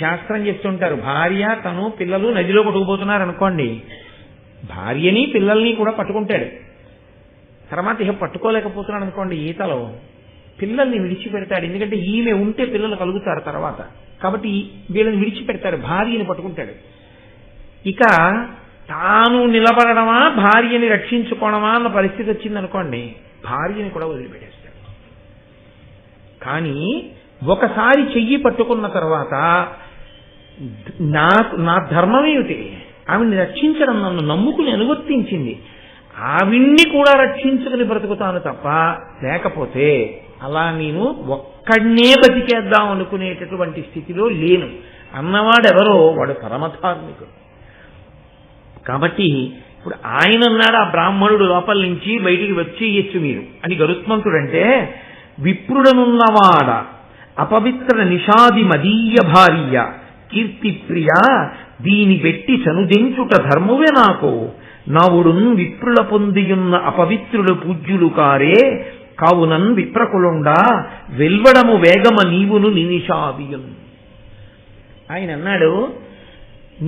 శాస్త్రం చెప్తుంటారు, భార్య తను పిల్లలు నదిలో కొట్టుకుపోతున్నారు అనుకోండి, భార్యని పిల్లల్ని కూడా పట్టుకుంటాడు. తర్వాత ఇక పట్టుకోలేకపోతున్నాడు అనుకోండి ఈతలో, పిల్లల్ని విడిచిపెడతాడు. ఎందుకంటే ఈమె ఉంటే పిల్లలు కలుగుతారు తర్వాత, కాబట్టి వీళ్ళని విడిచిపెడతాడు, భార్యని పట్టుకుంటాడు. ఇక తాను నిలబడమా భార్యని రక్షించుకోవడమా అన్న పరిస్థితి వచ్చిందనుకోండి, భార్యని కూడా వదిలిపెట్టేస్తాడు. కానీ ఒకసారి చెయ్యి పట్టుకున్న తర్వాత నా ధర్మం ఏమిటి, ఆవిడ్ని రక్షించడం, నన్ను నమ్ముకుని అనువర్తించింది, ఆవిడ్ని కూడా రక్షించుకుని బ్రతుకుతాను తప్ప, లేకపోతే అలా నేను ఒక్కడనే బతికేద్దాం అనుకునేటటువంటి స్థితిలో లేను అన్నవాడెవరో వాడు పరమధార్మికుడు. కాబట్టి ఇప్పుడు ఆయన అన్నాడు, ఆ బ్రాహ్మణుడు లోపల నుంచి బయటికి వచ్చేయచ్చు మీరు అని గరుత్మంతుడంటే, విప్రుడనున్నవాడ అపవిత్ర నిషాది మదీయ భార్య కీర్తిప్రియ దీని పెట్టి చనుదెంచుట ధర్మవే నాకు, నావుడున్ విప్రుల పొందియున్న అపవిత్రులు పూజ్యులు కారే, కావునన్ విప్రకులుండా వెల్వడము వేగమ నీవును నినిషాదియున్. ఆయన అన్నాడు,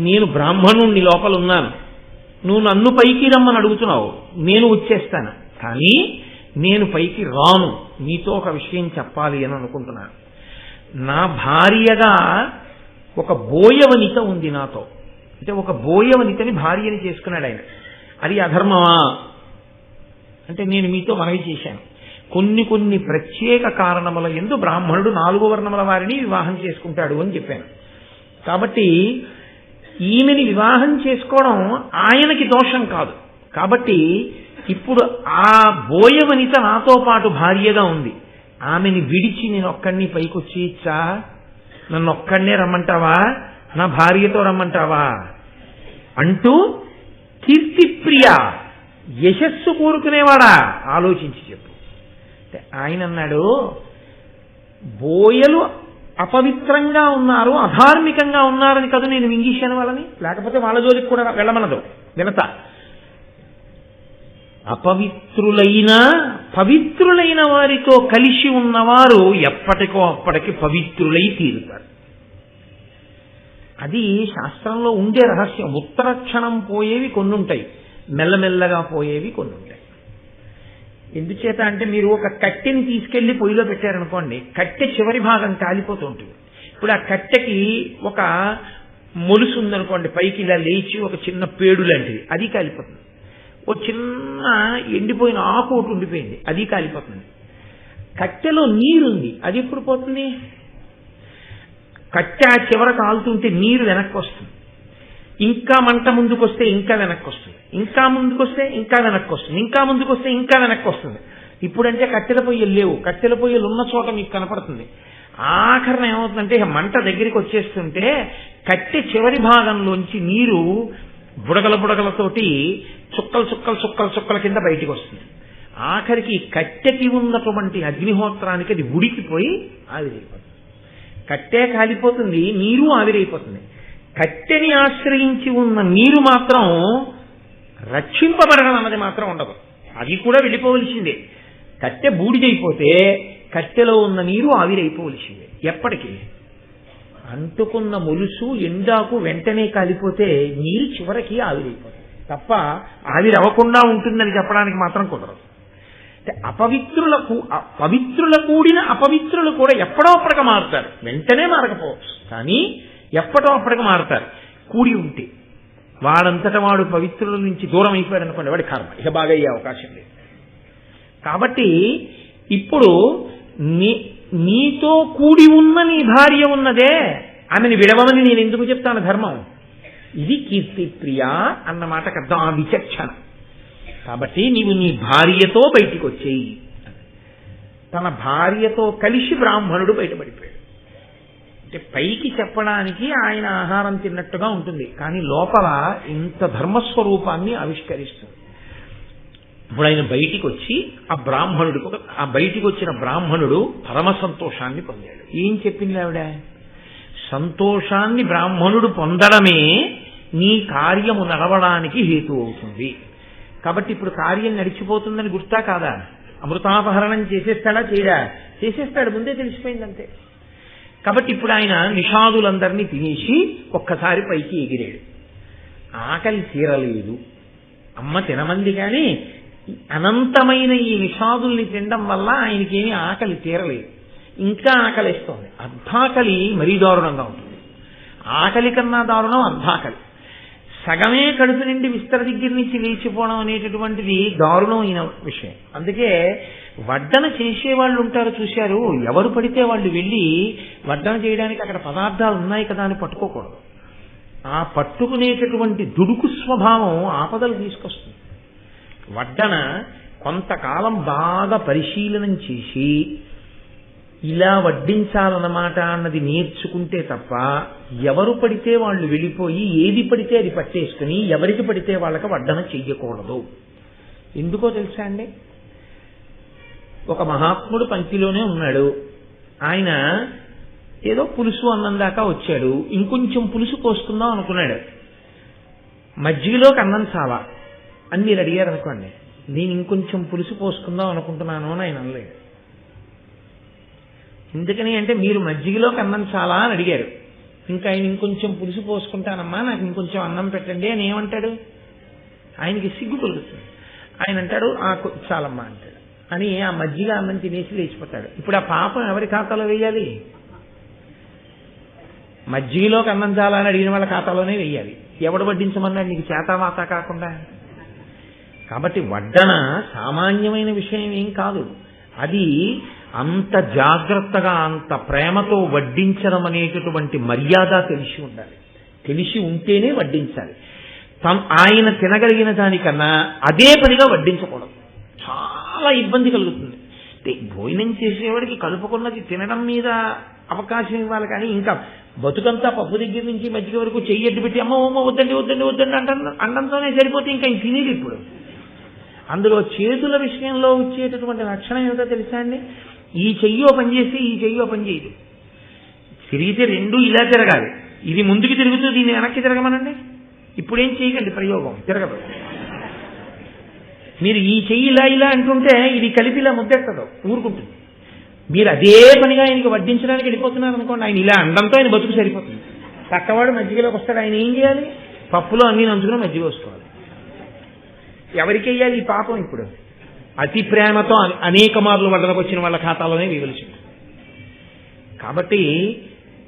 నేను బ్రాహ్మణుణ్ణి లోపలున్నాను, నువ్వు నన్ను పైకి రమ్మని అడుగుతున్నావు, నేను వచ్చేస్తాను, కానీ నేను పైకి రాను, నీతో ఒక విషయం చెప్పాలి అని అనుకుంటున్నాను. నా భార్యగా ఒక బోయవనిత ఉంది నాతో, అంటే ఒక బోయవనితని భార్యని చేసుకున్నాడు ఆయన. అది అధర్మమా అంటే నేను మీతో మనవి చేశాను, కొన్ని ప్రత్యేక కారణముల యందు బ్రాహ్మణుడు 4 వర్ణముల వారిని వివాహం చేసుకుంటాడు అని చెప్పాను. కాబట్టి ఈమెని వివాహం చేసుకోవడం ఆయనకి దోషం కాదు. కాబట్టి ఇప్పుడు ఆ బోయవనిత నాతో పాటు భార్యగా ఉంది, ఆమెని విడిచి నేను ఒక్కడిని పైకొచ్చి ఇచ్చా, నన్ను ఒక్కడనే రమ్మంటావా, నా భార్యతో రమ్మంటావా అంటూ, కీర్తిప్రియ యశస్సు కోరుకునేవాడా ఆలోచించి చెప్పు. ఆయన అన్నాడు, బోయలు అపవిత్రంగా ఉన్నారు, అధార్మికంగా ఉన్నారని కదా నేను మింగేశాను వాళ్ళని, లేకపోతే వాళ్ళ జోలికి కూడా వెళ్ళమనదు వినత. అపవిత్రులైన పవిత్రులైన వారితో కలిసి ఉన్నవారు ఎప్పటికో అప్పటికి పవిత్రులై తీరుతారు. అది శాస్త్రంలో ఉండే రహస్యం. ఉత్తర క్షణం పోయేవి కొన్ని ఉంటాయి, మెల్లమెల్లగా పోయేవి కొన్ని ఉంటాయి. ఎందుచేత అంటే మీరు ఒక కట్టెని తీసుకెళ్లి పొయ్యిలో పెట్టారనుకోండి, కట్టె చివరి భాగం కాలిపోతూ ఉంటుంది. ఇప్పుడు ఆ కట్టెకి ఒక మొలుసు ఉందనుకోండి, పైకి ఇలా లేచి ఒక చిన్న పేడు లాంటిది, అది కాలిపోతుంది. ఓ చిన్న ఎండిపోయిన ఆకు ఒకటి ఉండిపోయింది, అది కాలిపోతుంది. కట్టెలో నీరుంది, అది ఎప్పుడు పోతుంది? కట్టె ఆ చివర కాలుతుంటే నీరు వెనక్కి వస్తుంది, ఇంకా మంట ముందుకు వస్తే ఇంకా వెనక్కి వస్తుంది, ఇంకా ముందుకు వస్తే ఇంకా వెనక్కి వస్తుంది, ఇంకా ముందుకు వస్తే ఇంకా వెనక్కి వస్తుంది. ఇప్పుడంటే కట్టెల పొయ్యలు లేవు, కట్టెల పొయ్యలు ఉన్న చోట మీకు కనపడుతుంది. ఆఖరణ ఏమవుతుందంటే మంట దగ్గరికి వచ్చేస్తుంటే కట్టె చివరి భాగంలోంచి నీరు బుడగలతోటి చుక్కల కింద బయటికి వస్తుంది. ఆఖరికి కట్టెకి ఉన్నటువంటి అగ్నిహోత్రానికి అది ఉడికిపోయి ఆవిరైపోతుంది. కట్టె కాలిపోతుంది, నీరు ఆవిరైపోతుంది. కట్టెని ఆశ్రయించి ఉన్న నీరు మాత్రం రక్షింపబడడం అన్నది మాత్రం ఉండదు, అది కూడా వెళ్ళిపోవలసిందే. కట్టె బూడిదైపోతే కట్టెలో ఉన్న నీరు ఆవిరైపోవలసిందే. ఎప్పటికీ అంటుకున్న మొలుసు ఎండాకు వెంటనే కాలిపోతే నీరు చివరికి ఆవిరైపోతుంది తప్ప ఆవిరవ్వకుండా ఉంటుందని చెప్పడానికి మాత్రం కుదరదు. అంటే పవిత్రుల కూడిన అపవిత్రులు కూడా ఎప్పుడో అప్పటికి మారుతారు, వెంటనే మారకపోవచ్చు, కానీ ఎప్పటో అప్పటికి మారుతారు. కూడి ఉంటే వాడంతటా వాడు పవిత్రుల నుంచి దూరం అయిపోయాడు అనుకోండి, వాడి కర్మ ఇక బాగా అయ్యే అవకాశం లేదు. కాబట్టి ఇప్పుడు నీతో కూడి ఉన్న నీ భార్య ఉన్నదే, ఆమెను విడవమని నేను ఎందుకు చెప్తాను ధర్మం? ఇది కీర్తిప్రియ అన్నమాటకు అర్థం, ఆ విచక్షణ. కాబట్టి నీవు నీ భార్యతో బయటికి వచ్చేయి. తన భార్యతో కలిసి బ్రాహ్మణుడు బయటపడిపోయాడు. అంటే పైకి చెప్పడానికి ఆయన ఆహారం తిన్నట్టుగా ఉంటుంది, కానీ లోపల ఇంత ధర్మస్వరూపాన్ని ఆవిష్కరిస్తుంది. ఇప్పుడు ఆయన బయటికి వచ్చి ఆ బయటికి వచ్చిన బ్రాహ్మణుడు పరమ సంతోషాన్ని పొందాడు. ఏం చెప్పింది ఆవిడ? సంతోషాన్ని బ్రాహ్మణుడు పొందడమే నీ కార్యము నడవడానికి హేతు అవుతుంది. కాబట్టి ఇప్పుడు కార్యం నడిచిపోతుందని గుర్తా కాదా? అమృతాపహరణం చేసేస్తాడా? చేయడా? చేసేస్తాడు, ముందే తెలిసిపోయిందంతే. కాబట్టి ఇప్పుడు ఆయన నిషాదులందరినీ తినేసి ఒక్కసారి పైకి ఎగిరాడు. ఆకలి తీరలేదు. అమ్మ తినమంది కానీ అనంతమైన ఈ నిషాదుల్ని తినడం వల్ల ఆయనకేమీ ఆకలి తీరలేదు. ఇంకా ఆకలిస్తోంది. అర్ధాకలి మరీ దారుణంగా ఉంటుంది. ఆకలి కన్నా దారుణం అర్ధాకలి. సగమే కడుపు నిండి విస్తర దగ్గర నుంచి లేచిపోవడం అనేటటువంటిది దారుణమైన విషయం. అందుకే వడ్డన చేసేవాళ్ళు ఉంటారు చూశారు, ఎవరు పడితే వాళ్ళు వెళ్ళి వడ్డన చేయడానికి అక్కడ పదార్థాలు ఉన్నాయి కదా అని పట్టుకోకూడదు. ఆ పట్టుకునేటటువంటి దుడుకు స్వభావం ఆపదలు తీసుకొస్తుంది. వడ్డన కొంతకాలం బాగా పరిశీలనం చేసి ఇలా వడ్డించాలన్నమాట అన్నది నేర్చుకుంటే తప్ప ఎవరు పడితే వాళ్ళు వెళ్ళిపోయి ఏది పడితే అది పట్టేసుకుని ఎవరికి పడితే వాళ్ళకి వడ్డన చెయ్యకూడదు. ఎందుకో తెలుసా అండి? ఒక మహాత్ముడు పంక్తిలోనే ఉన్నాడు. ఆయన ఏదో పులుసు అన్నం దాకా వచ్చాడు. ఇంకొంచెం పులుసు పోసుకుందాం అనుకున్నాడు. మజ్జిగలోకి అన్నం చాలా అని మీరు అడిగారు అనుకోండి, నేను ఇంకొంచెం పులుసు పోసుకుందాం అనుకుంటున్నాను అని ఆయన అనలేదు. ఎందుకని అంటే మీరు మజ్జిగలోకి అన్నం చాలా అని అడిగారు. ఇంకా ఆయన ఇంకొంచెం పులుసు పోసుకుంటానమ్మా, నాకు ఇంకొంచెం అన్నం పెట్టండి అని ఏమంటాడు? ఆయనకి సిగ్గు కలుగుతుంది. ఆయన అంటాడు చాలమ్మా అంటాడు అని ఆ మజ్జిగ అన్నం తినేసి లేచిపోతాడు. ఇప్పుడు ఆ పాపం ఎవరి ఖాతాలో వేయాలి? మజ్జిగలోకి అన్నం చాలా అని అడిగిన వాళ్ళ ఖాతాలోనే వేయాలి. ఎవడు వడ్డించమన్నాడు నీకు చేతావాత కాకుండా? కాబట్టి వడ్డన సామాన్యమైన విషయం ఏం కాదు. అది అంత జాగ్రత్తగా అంత ప్రేమతో వడ్డించడం అనేటటువంటి మర్యాద తెలిసి ఉండాలి. తెలిసి ఉంటేనే వడ్డించాలి. ఆయన తినగలిగిన దానికన్నా అదే పనిగా వడ్డించకూడదు. చాలా ఇబ్బంది కలుగుతుంది. భోజనం చేసేవాడికి కలుపుకున్నది తినడం మీద అవకాశం ఇవ్వాలి. కానీ ఇంకా బతుకంతా పప్పు దగ్గర నుంచి మజ్జిగ వరకు చెయ్యడ్డు పెట్టి అమ్మ వద్దండి వద్దండి వద్దండి అండంతోనే సరిపోతే ఇంకా తినేది. ఇప్పుడు అందులో చేతుల విషయంలో వచ్చేటటువంటి లక్షణం ఏమిటో తెలుసా అండి? ఈ చెయ్యో పనిచేసి ఈ చెయ్యో పని చేయదు. తిరిగితే రెండు ఇలా తిరగాలి. ఇది ముందుకు తిరుగుతూ దీన్ని వెనక్కి తిరగమనండి. ఇప్పుడేం చేయకండి, ప్రయోగం తిరగదు. మీరు ఈ చెయ్యి ఇలా ఇలా అంటుంటే ఇది కలిపి ఇలా ముద్దెట్టదు, ఊరుకుంటుంది. మీరు అదే పనిగా ఆయనకి వడ్డించడానికి వెళ్ళిపోతున్నారు అనుకోండి, ఆయన ఇలా అండంతో ఆయన బతుకు సరిపోతుంది. పక్కవాడు మజ్జిగలోకి వస్తాడు, ఆయన ఏం చేయాలి? పప్పులో అన్ని నంచుకుని మజ్జిగ వేసుకోవాలి. ఎవరికి వెయ్యాలి ఈ పాపం? ఇప్పుడు అతి ప్రేమతో అనేక మార్లు వడ్డనకు వచ్చిన వాళ్ళ ఖాతాలోనే వేయవలసి ఉంటుంది. కాబట్టి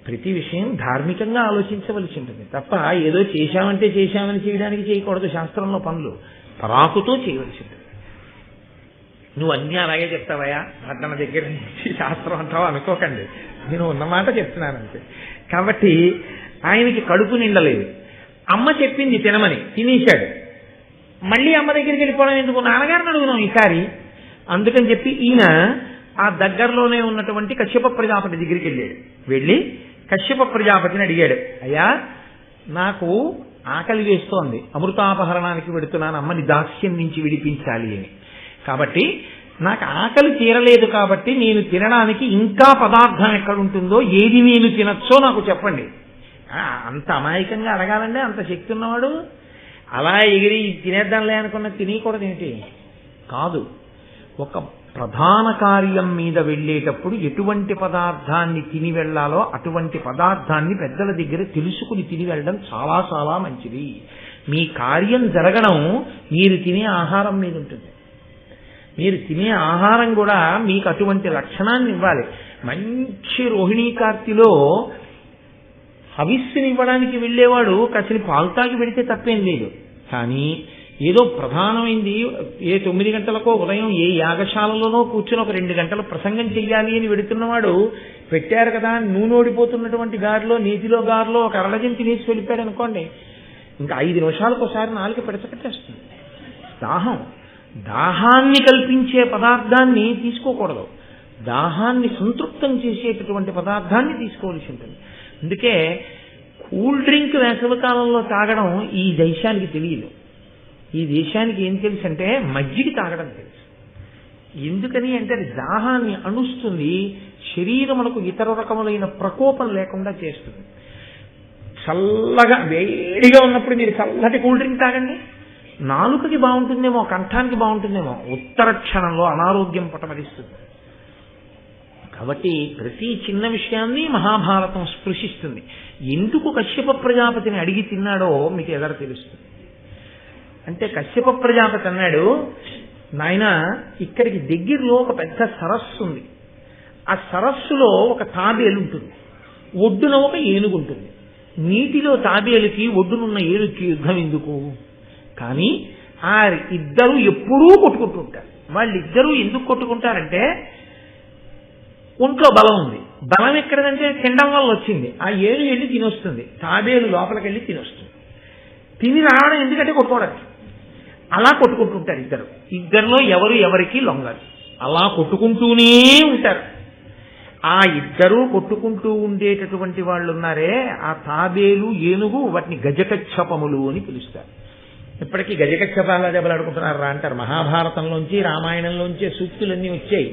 ప్రతి విషయం ధార్మికంగా ఆలోచించవలసి ఉంటుంది తప్ప ఏదో చేశామంటే చేశామని చేయడానికి చేయకూడదు. శాస్త్రంలో పనులు పరాకుతో చేయవలసి ఉంటుంది. నువ్వు అన్నీ అలాగే చెప్తావయా వడ్డన దగ్గర నుంచి శాస్త్రం అంటావా అనుకోకండి, నేను ఉన్నమాట చెప్తున్నానంతే. కాబట్టి ఆయనకి కడుపు నిండలేదు. అమ్మ చెప్పింది తినమని, తినేశాడు. మళ్ళీ అమ్మ దగ్గరికి వెళ్ళిపోవడం ఎందుకు? నాన్నగారిని అడుగుదాం ఈసారి. అందుకని చెప్పి ఈయన ఆ దగ్గరలోనే ఉన్నటువంటి కశ్యప ప్రజాపతి దగ్గరికి వెళ్ళాడు. వెళ్ళి కశ్యప ప్రజాపతిని అడిగాడు, అయ్యా నాకు ఆకలి వేస్తోంది, అమృతాపహరణానికి వెడుతున్నాను, అమ్మని దాస్యం నుంచి విడిపించాలి అని. కాబట్టి నాకు ఆకలి తీరలేదు, కాబట్టి నేను తినడానికి ఇంకా పదార్థం ఎక్కడుంటుందో, ఏది నేను తినచ్చో నాకు చెప్పండి. అంత అమాయకంగా అడగాలంటే అంత శక్తి ఉన్నవాడు అలా ఎగిరి తినేద్దాంలే అనుకున్న తినేయకూడదు ఏంటి? కాదు. ఒక ప్రధాన కార్యం మీద వెళ్ళేటప్పుడు ఎటువంటి పదార్థాన్ని తిని వెళ్లాలో అటువంటి పదార్థాన్ని పెద్దల దగ్గర తెలుసుకుని తిని వెళ్ళడం చాలా చాలా మంచిది. మీ కార్యం జరగడం మీరు తినే ఆహారం మీద ఉంటుంది. మీరు తినే ఆహారం కూడా మీకు అటువంటి లక్షణాన్ని ఇవ్వాలి. మంచి రోహిణీ కార్తెలో హవిస్సుని ఇవ్వడానికి వెళ్ళేవాడు కాసిన పాలు తాగి వెడితే తప్పేం లేదు. కానీ ఏదో ప్రధానమైంది, ఏ 9 గంటలకో ఉదయం ఏ యాగశాలలోనో కూర్చుని ఒక 2 గంటలు ప్రసంగం చెయ్యాలి అని వెడుతున్నవాడు పెట్టారు కదా నూనె ఓడిపోతున్నటువంటి గారిలో, నీతిలో గారిలో ఒక అరడజం తినేసి వెళ్ళిపోయాడు అనుకోండి, ఇంకా 5 నిమిషాలకు ఒకసారి నాలుక పెడచకట్టేస్తుంది. దాహాన్ని కల్పించే పదార్థాన్ని తీసుకోకూడదు. దాహాన్ని సంతృప్తం చేసేటటువంటి పదార్థాన్ని తీసుకోవాల్సి ఉంటుంది. అందుకే కూల్ డ్రింక్ వేసవికాలంలో తాగడం ఈ దేశానికి తెలియదు. ఈ దేశానికి ఏం తెలుసు అంటే మజ్జిగ తాగడం తెలుసు. ఎందుకని అంటే అది దాహాన్ని అణుస్తుంది, శరీరములకు ఇతర రకములైన ప్రకోపం లేకుండా చేస్తుంది. చల్లగా వేడిగా ఉన్నప్పుడు మీరు చల్లటి కూల్ డ్రింక్ తాగండి, నాలుకకి బాగుంటుందేమో, కంఠానికి బాగుంటుందేమో, ఉత్తర క్షణంలో అనారోగ్యం పటమరిస్తుంది. కాబట్టి ప్రతి చిన్న విషయాన్ని మహాభారతం స్పృశిస్తుంది. ఎందుకు కశ్యప ప్రజాపతిని అడిగి తిన్నాడో మీకు ఎదర తెలుస్తుంది. అంటే కశ్యప ప్రజాపతి అన్నాడు, నాయన ఇక్కడికి దగ్గరలో ఒక పెద్ద సరస్సు ఉంది. ఆ సరస్సులో ఒక తాబేలు ఉంటుంది, ఒడ్డున ఒక ఏనుగు ఉంటుంది. నీటిలో తాబేలుకి ఒడ్డునున్న ఏనుగుకి యుద్ధం ఎందుకు? కానీ ఆ ఇద్దరు ఎప్పుడూ కొట్టుకుంటుంటారు. వాళ్ళిద్దరూ ఎందుకు కొట్టుకుంటారంటే ఒంట్లో బలం ఉంది. బలం ఎక్కడదంటే తినడం వల్ల వచ్చింది. ఆ ఏనుగు వెళ్ళి తినొస్తుంది, తాబేలు లోపలికి వెళ్ళి తినొస్తుంది. తిని రావడం ఎందుకంటే కొట్టుకోవడానికి. అలా కొట్టుకుంటుంటారు ఇద్దరు. ఇద్దరిలో ఎవరు ఎవరికి లొంగరు. అలా కొట్టుకుంటూనే ఉంటారు. ఆ ఇద్దరూ కొట్టుకుంటూ ఉండేటటువంటి వాళ్ళు ఉన్నారే, ఆ తాబేలు ఏనుగు, వాటిని గజకచ్చపములు అని పిలుస్తారు. ఇప్పటికీ గజకచ్చపాలా దెబ్బలాడుకుంటున్నారా అంటారు. మహాభారతంలోంచి రామాయణంలోంచే సూక్తులన్నీ వచ్చాయి.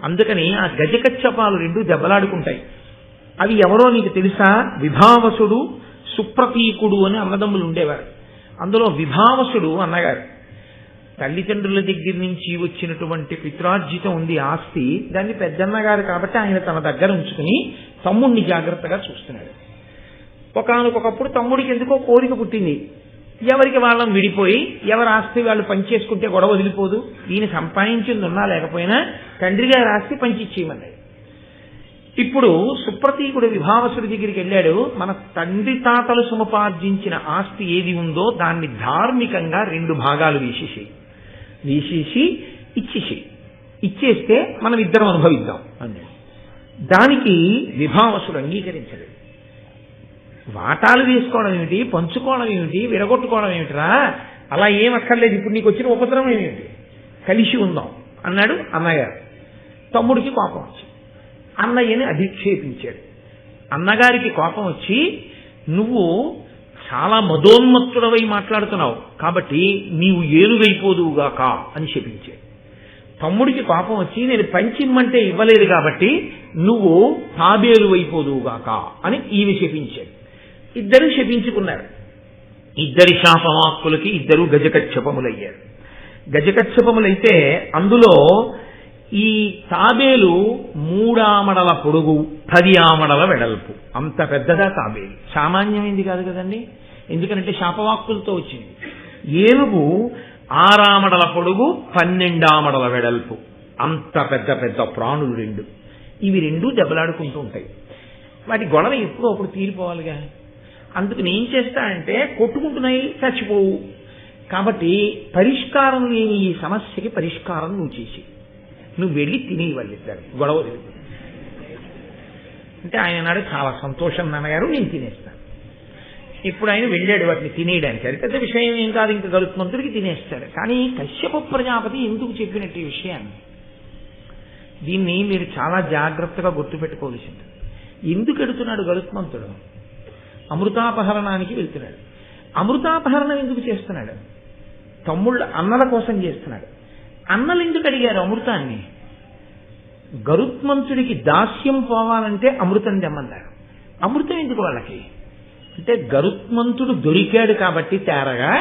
అందుకని ఆ గజకచ్చపాలు రెండు దెబ్బలాడుకుంటాయి. అవి ఎవరో నీకు తెలుసా? విభావసుడు, సుప్రతీకుడు అని అన్నదమ్ములు ఉండేవారు. అందులో విభావసుడు అన్నగారు తల్లిదండ్రుల దగ్గర నుంచి వచ్చినటువంటి పిత్రార్జితం ఉంది ఆస్తి, దాన్ని పెద్దన్నగారు కాబట్టి ఆయన తన దగ్గర ఉంచుకుని తమ్ముడిని జాగ్రత్తగా చూస్తున్నాడు. ఒకానొకప్పుడు తమ్ముడికి ఎందుకో కోరిక పుట్టింది, ఎవరికి వాళ్ళం విడిపోయి ఎవరి ఆస్తి వాళ్ళు పనిచేసుకుంటే గొడవ వదిలిపోదు, ఈయన సంపాదించింది ఉన్నా లేకపోయినా తండ్రి గారి ఆస్తి పంచిచ్చేయమన్నాడు. ఇప్పుడు సుప్రతీకుడు విభావసుడి దగ్గరికి వెళ్ళాడు. మన తండ్రి తాతలు సముపార్జించిన ఆస్తి ఏది ఉందో దాన్ని ధార్మికంగా 2 భాగాలు వేసేసి ఇచ్చేస్తే మనం ఇద్దరం అనుభవిద్దాం అన్నాడు. దానికి విభావసుడు అంగీకరించాడు. వాటాలు వేసుకోవడం ఏమిటి, పంచుకోవడం ఏమిటి, విడగొట్టుకోవడం ఏమిటిరా, అలా ఏం అక్కర్లేదు, ఇప్పుడు నీకు వచ్చిన ఉపద్రవం ఏమిటి, కలిసి ఉందాం అన్నాడు అన్నగారు. తమ్ముడికి కోపం వచ్చింది. అన్నయ్యని అధిక్షేపించాడు. అన్నగారికి కోపం వచ్చి, నువ్వు చాలా మదోన్మత్తుడవై మాట్లాడుతున్నావు కాబట్టి నీవు ఏనుగైపోదువుగాక అని శపించాడు. తమ్ముడికి కోపం వచ్చి, నేను పంచిమ్మంటే ఇవ్వలేదు కాబట్టి నువ్వు తాబేలు అయిపోదువుగాక అని ఈమె శపించాడు. ఇద్దరు శపించుకున్నారు. ఇద్దరి శాపవాక్కులకి ఇద్దరు గజకచ్చపములయ్యారు. గజకచ్చపములైతే అందులో ఈ తాబేలు 3 ఆమడల పొడుగు 10 ఆమడల వెడల్పు, అంత పెద్దదా తాబేలు. సామాన్యమైంది కాదు కదండి, ఎందుకంటే శాపవాక్కులతో వచ్చింది. ఏనుగు 6 ఆమడల పొడుగు 12 ఆమడల వెడల్పు, అంత పెద్ద పెద్ద ప్రాణులు 2. ఇవి 2 దెబ్బలాడుకుంటూ ఉంటాయి. వాటి గొడవ ఎప్పుడో ఒకటి తీరిపోవాలిగా. అందుకని ఏం చేస్తానంటే కొట్టుకుంటున్నాయి, చచ్చిపోవు. కాబట్టి పరిష్కారం లేని ఈ సమస్యకి పరిష్కారం నువ్వు చేసి నువ్వు వెళ్ళి తినేవి వాళ్ళిద్దరు గొడవ అంటే ఆయన నాడు చాలా సంతోషం నాన్నగారు, నేను తినేస్తాను. ఇప్పుడు ఆయన వెళ్ళాడు వాటిని తినేయడానికి. అది పెద్ద విషయం ఏం కాదు, ఇంకా గరుత్మంతుడికి తినేస్తాడు. కానీ కశ్యప ప్రజాపతి ఎందుకు చెప్పినట్టు ఈ విషయాన్ని, దీన్ని మీరు చాలా జాగ్రత్తగా గుర్తుపెట్టుకోవాల్సింది. ఎందుకు ఎడుతున్నాడు గరుత్మంతుడు? అమృతాపహరణానికి వెళ్తున్నాడు. అమృతాపహరణం ఎందుకు చేస్తున్నాడు? తమ్ముళ్ళ అన్నల కోసం చేస్తున్నాడు. అన్నలు ఎందుకు అడిగారు అమృతాన్ని? గరుత్మంతుడికి దాస్యం పోవాలంటే అమృతం తెమ్మన్నారు. అమృతం ఎందుకు వాళ్ళకి అంటే గరుత్మంతుడు దొరికాడు కాబట్టి తేరగా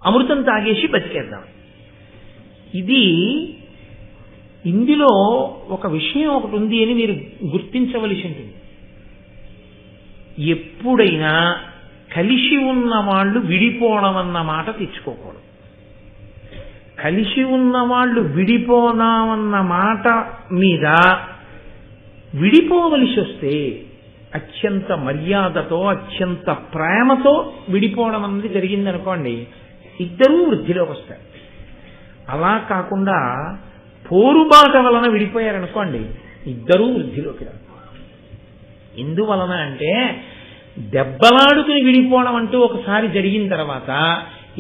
అమృతం తాగేసి బతికేద్దాం. ఇది ఇందులో ఒక విషయం ఒకటి ఉంది అని మీరు గుర్తించవలసి ఉంటుంది. ఎప్పుడైనా కలిసి ఉన్న వాళ్ళు విడిపోవడం అన్న మాట తెచ్చుకోకూడదు. కలిసి ఉన్న వాళ్ళు విడిపోదామన్న మాట మీద విడిపోవలసి వస్తే అత్యంత మర్యాదతో అత్యంత ప్రేమతో విడిపోవడం అన్నది జరిగిందనుకోండి, ఇద్దరూ వృద్ధిలోకి వస్తారు. అలా కాకుండా పోరుబాట వలన విడిపోయారనుకోండి, ఇద్దరూ వృద్ధిలోకి రారు. ఎందువలన అంటే దెబ్బలాడుకుని విడిపోవడం అంటూ ఒకసారి జరిగిన తర్వాత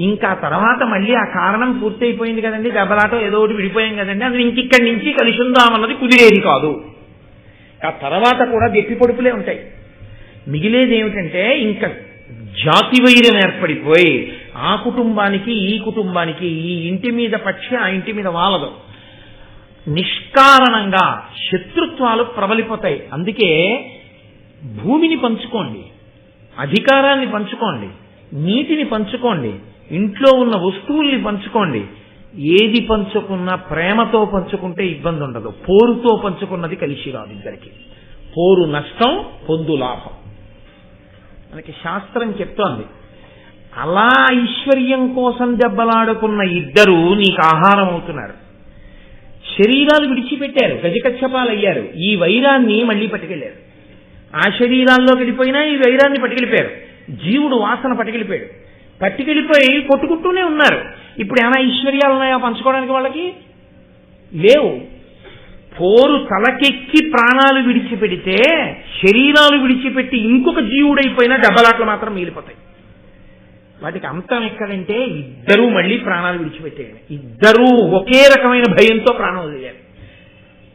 ఇంకా తర్వాత మళ్ళీ ఆ కారణం పూర్తయిపోయింది కదండి, దెబ్బలాట ఏదో ఒకటి విడిపోయాం కదండి, అది ఇంకిక్కడి నుంచి కలిసి ఉందామన్నది కుదిరేది కాదు. ఆ తర్వాత కూడా దెప్పి పొడుపులే ఉంటాయి. మిగిలేది ఏమిటంటే ఇంకా జాతి వైరం ఏర్పడిపోయి ఆ కుటుంబానికి ఈ కుటుంబానికి, ఈ ఇంటి మీద పక్షి ఆ ఇంటి మీద వాలదు, నిష్కారణంగా శత్రుత్వాలు ప్రబలిపోతాయి. అందుకే భూమిని పంచుకోండి, అధికారాన్ని పంచుకోండి, నీటిని పంచుకోండి, ఇంట్లో ఉన్న వస్తువుల్ని పంచుకోండి, ఏది పంచుకున్నా ప్రేమతో పంచుకుంటే ఇబ్బంది ఉండదు, పోరుతో పంచుకున్నది కలిసి రాదు ఇద్దరికి. పోరు నష్టం, పొందు లాభం. మనకి శాస్త్రం చెప్తోంది. అలా ఐశ్వర్యం కోసం దెబ్బలాడుకున్న ఇద్దరు నీకు ఆహారం అవుతున్నారు. శరీరాలు విడిచిపెట్టారు, గజకచ్చపాలయ్యారు, ఈ వైరాన్ని మళ్ళీ పట్టుకెళ్లారు. ఆ శరీరాల్లో గడిపోయినా ఈ వైరాన్ని పట్టుకెళ్ళిపోయారు. జీవుడు వాసన పట్టుకెళ్ళిపోయి కొట్టుకుంటూనే ఉన్నారు. ఇప్పుడు ఏమైనా ఐశ్వర్యాలు ఉన్నాయా పంచుకోవడానికి? వాళ్ళకి లేవు. పోరు తలకెక్కి ప్రాణాలు విడిచిపెడితే, శరీరాలు విడిచిపెట్టి ఇంకొక జీవుడైపోయినా దెబ్బలాట్లు మాత్రం మిగిలిపోతాయి. వాటికి అంతం ఎక్కడంటే ఇద్దరూ మళ్ళీ ప్రాణాలు విడిచిపెట్టేయాలి. ఇద్దరూ ఒకే రకమైన భయంతో ప్రాణం వదిలేయాలి.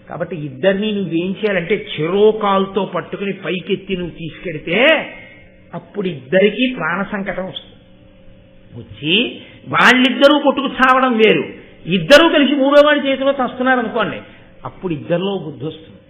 కాబట్టి ఇద్దరిని నువ్వేం చేయాలంటే చెరోకాల్తో పట్టుకుని పైకెత్తి నువ్వు తీసుకెడితే అప్పుడు ఇద్దరికీ ప్రాణ సంకటం వస్తుంది. వచ్చి వాళ్ళిద్దరూ కొట్టుకు చావడం వేరు, ఇద్దరూ కలిసి మూడో వాడి చేతిలో చస్తున్నారు అనుకోండి, అప్పుడు ఇద్దరిలో బుద్ధి వస్తుంది.